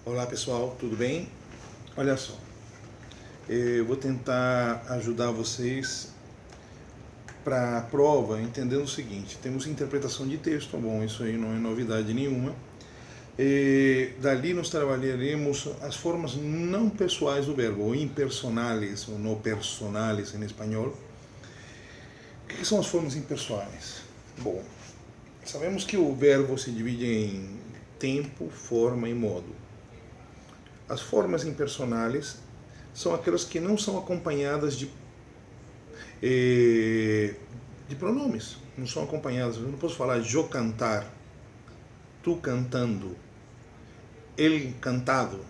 Olá pessoal, tudo bem? Olha só, eu vou tentar ajudar vocês para a prova entendendo o seguinte: temos interpretação de texto, bom, isso aí não é novidade nenhuma. Dali nós trabalharemos as formas não pessoais do verbo, ou impersonales, ou no personales em espanhol. O que são as formas impessoais? Bom, sabemos que o verbo se divide em tempo, forma e modo. As formas impersonais são aquelas que não são acompanhadas de pronomes, não são acompanhadas. Eu não posso falar eu cantar, tu cantando, ele cantado.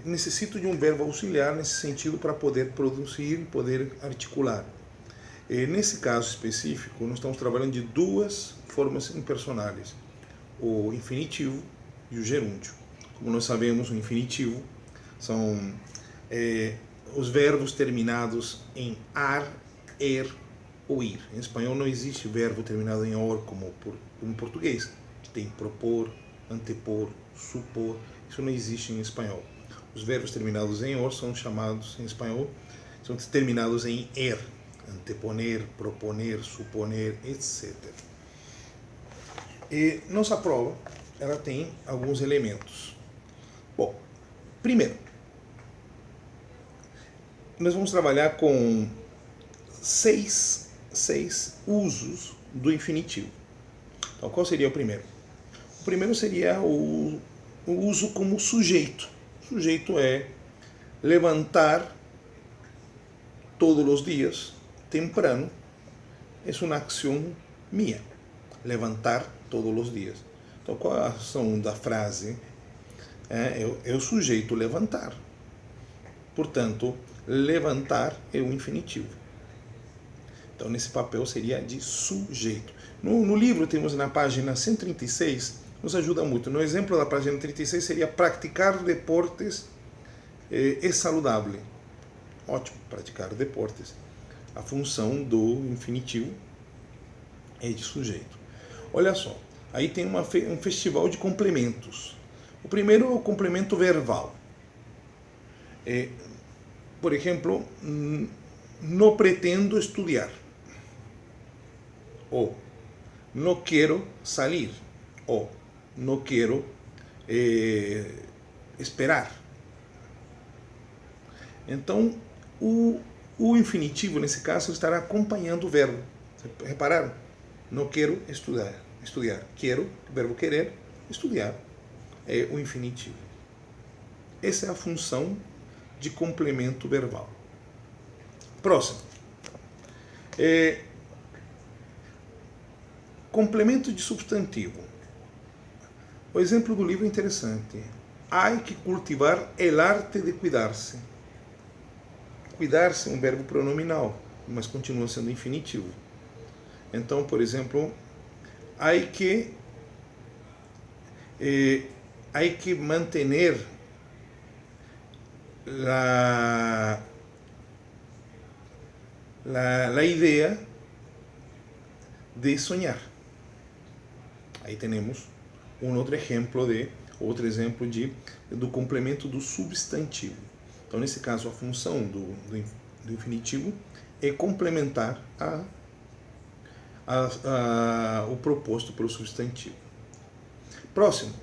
Necessito de um verbo auxiliar nesse sentido para poder produzir e poder articular. Nesse caso específico, nós estamos trabalhando de duas formas impersonais, o infinitivo e o gerúndio. Como nós sabemos, o infinitivo são os verbos terminados em ar, ou ir. Em espanhol não existe verbo terminado em or como em português, que tem propor, antepor, supor. Isso não existe em espanhol. Os verbos terminados em or são chamados em espanhol, são terminados em er, anteponer, proponer, suponer, etc. E nossa prova, ela tem alguns elementos. Bom, primeiro, nós vamos trabalhar com seis usos do infinitivo. Então, qual seria o primeiro? O primeiro seria o uso como sujeito. O sujeito é levantar todos os dias, temprano, é uma ação minha. Levantar todos os dias. Então, qual a ação da frase? É o sujeito levantar. Portanto, levantar é o infinitivo. Então, nesse papel seria de sujeito. No livro, temos na página 136, nos ajuda muito. No exemplo da página 36 seria praticar deportes é saludável. Ótimo, praticar deportes. A função do infinitivo é de sujeito. Olha só, aí tem um festival de complementos. O primeiro é o complemento verbal. Por exemplo, no pretendo estudar. Ou no quero salir. Ou no quero esperar. Então, o infinitivo, nesse caso, estará acompanhando o verbo. Repararam? No quero estudar. Quero, verbo querer, estudar. É o infinitivo. Essa é a função de complemento verbal. Próximo. Complemento de substantivo. O exemplo do livro é interessante. Há que cultivar el arte de cuidar-se. Cuidar-se é um verbo pronominal, mas continua sendo infinitivo. Então, por exemplo, há que manter la idea de sonhar. Aí temos outro exemplo do complemento do substantivo. Então, nesse caso, a função do infinitivo é complementar o proposto pelo substantivo. Próximo,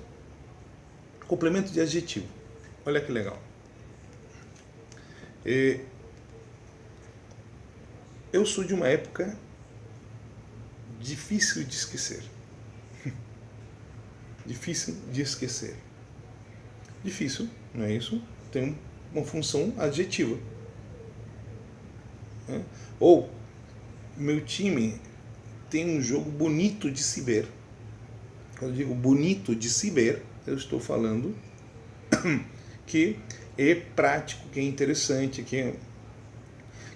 complemento de adjetivo. Olha que legal. Eu sou de uma época difícil de esquecer. Difícil de esquecer. Difícil, não é isso? Tem uma função adjetiva. Ou, meu time tem um jogo bonito de se ver. Quando eu digo bonito de se ver, eu estou falando que é prático, que é interessante,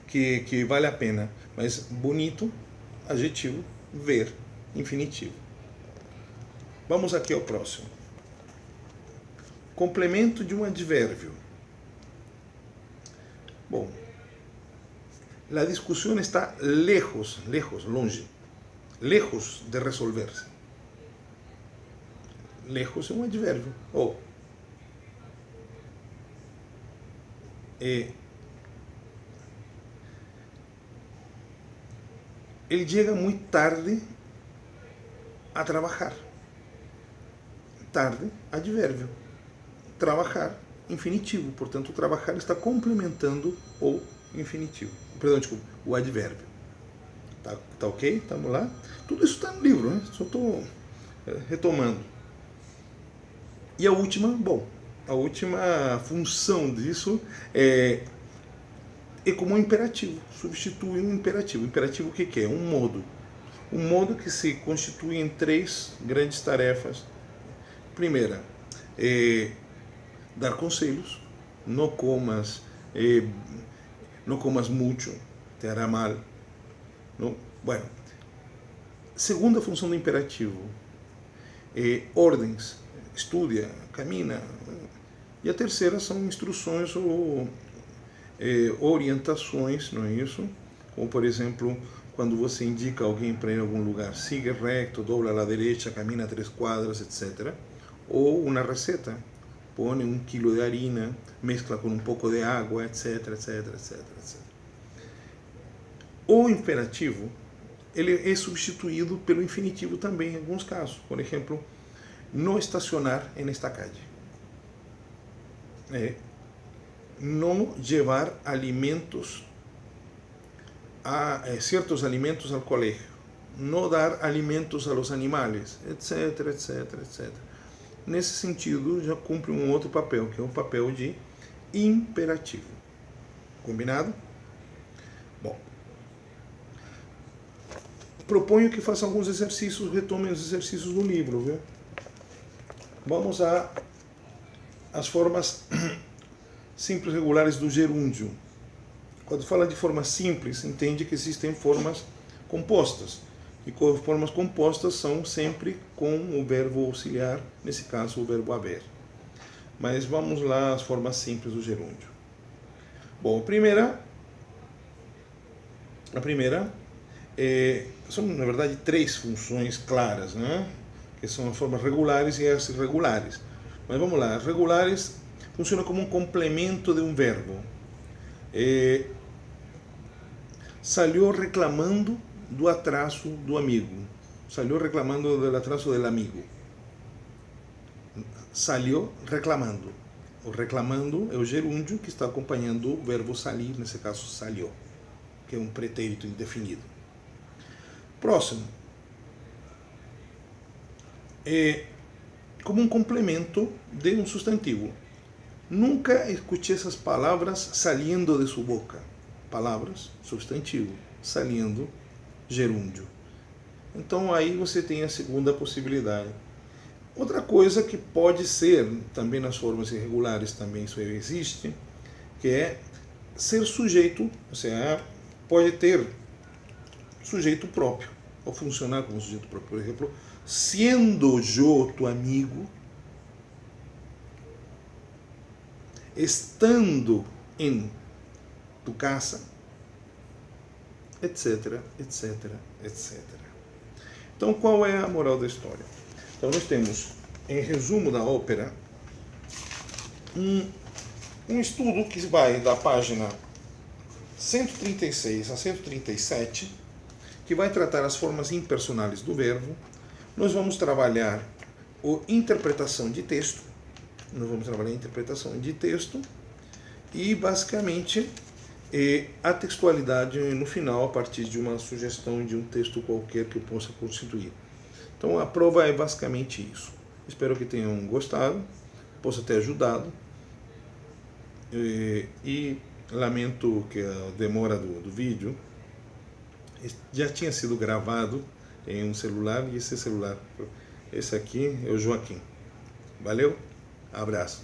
que vale a pena. Mas bonito, adjetivo, ver, infinitivo. Vamos aqui ao próximo. Complemento de um advérbio. Bom, a discussão está longe de resolver-se. Lejos é um advérbio. Ou ele chega muito tarde a trabalhar. Tarde, advérbio. Trabalhar, infinitivo. Portanto, o trabalhar está complementando o infinitivo. Perdão, desculpa, o advérbio. Tá ok? Estamos lá? Tudo isso está no livro, né? Só estou retomando. E a última função disso é como um imperativo. Substitui um imperativo. Imperativo o que é? Um modo. Um modo que se constitui em 3 grandes tarefas. Primeira, dar conselhos. Não comas mucho, te hará mal. Não? Bueno. Segunda função do imperativo, ordens. Estudia, camina. E a terceira são instruções ou orientações, não é isso? Como, por exemplo, quando você indica alguém para ir a algum lugar, siga recto, dobla a la derecha, camina 3 quadras, etc. Ou uma receita, põe 1 quilo de harina, mezcla com um pouco de água, etc, etc, etc, etc. O imperativo, ele é substituído pelo infinitivo também em alguns casos. Por exemplo, não estacionar en esta calle. Não levar alimentos certos alimentos ao colégio, não dar alimentos a los animales, etc, etc, etc. Nesse sentido, já cumpre um outro papel, que é o papel de imperativo. Combinado? Bom, proponho que façam alguns exercícios, retomem os exercícios do livro, viu? Vamos às formas simples regulares do gerúndio. Quando fala de forma simples, entende que existem formas compostas. E formas compostas são sempre com o verbo auxiliar, nesse caso o verbo haver. Mas vamos lá às formas simples do gerúndio. Bom, a primeira são, na verdade, 3 funções claras, né? Que são as formas regulares e as irregulares. Mas vamos lá, as regulares funcionam como um complemento de um verbo. Salió reclamando do atraso do amigo. Salió reclamando do atraso del amigo. Salió reclamando. O reclamando é o gerúndio que está acompanhando o verbo salir, nesse caso salió, que é um pretérito indefinido. Próximo. Como um complemento de um substantivo. Nunca escutei essas palavras saliendo de sua boca. Palavras, substantivo. Saliendo, gerúndio. Então aí você tem a segunda possibilidade. Outra coisa que pode ser, também nas formas irregulares também isso existe, que é ser sujeito, ou seja, pode ter sujeito próprio, ou funcionar como sujeito próprio. Por exemplo, siendo yo tu amigo, estando em tu casa, etc, etc, etc. Então, qual é a moral da história? Então, nós temos, em resumo da ópera, um estudo que vai da página 136 a 137, que vai tratar as formas impersonais do verbo. Nós vamos trabalhar a interpretação de texto. E, basicamente, a textualidade no final, a partir de uma sugestão de um texto qualquer que eu possa constituir. Então, a prova é basicamente isso. Espero que tenham gostado, possa ter ajudado. E lamento que a demora do vídeo. Já tinha sido gravado em um celular, e esse celular, esse aqui é o Joaquim. Valeu, abraço.